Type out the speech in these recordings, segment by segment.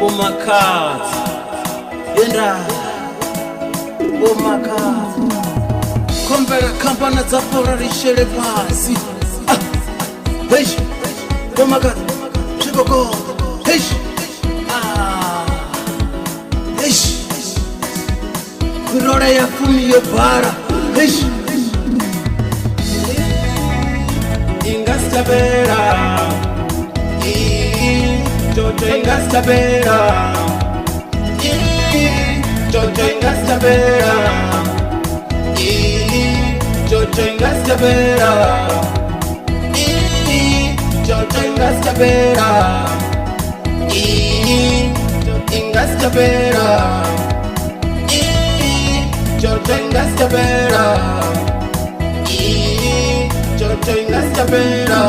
Umakat Yenda Umakat Kompera kampana zapora rishele pasi Heish Umakat Shiboko Heish Heish Kurora ya fumi yobara Heish Ingastabera Jojo Ingastabera Jojo Ingastabera Jojo Ingastabera Jojo Ingastabera Ingastabera Jojo Ingastabera Jojo Ingastabera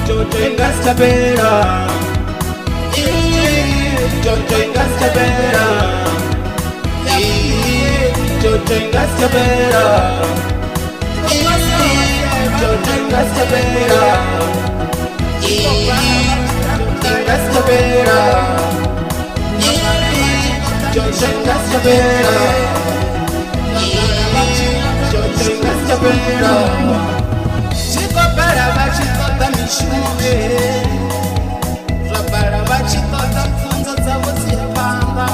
Jojo Ingastabera Jojo Ingastabera Jojo Ingastabera Jojo Ingastabera Ingastabera Jojo Ingastabera Jojo Ingastabera Chikopara vachitota mishuve Zvapara vachitota pfunzo dzavo dzepamba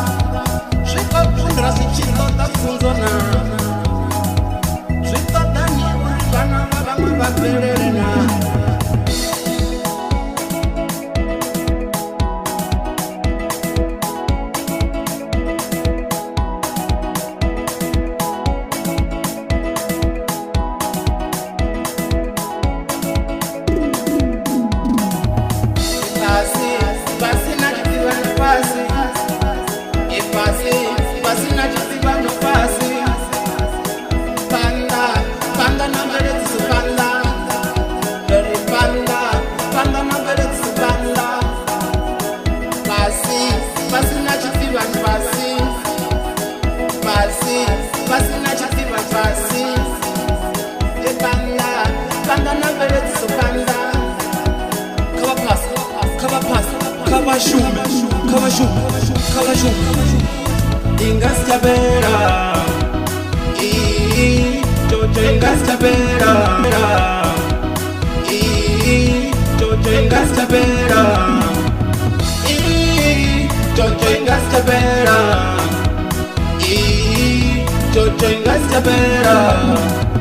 Zvikopundra zvichitota pfunzo nana Zvitota neuri vana vavamwe vaperere nana Ingastabera Jojo Ingastabera Jojo Ingastabera Jojo Ingastabera Jojo Ingastabera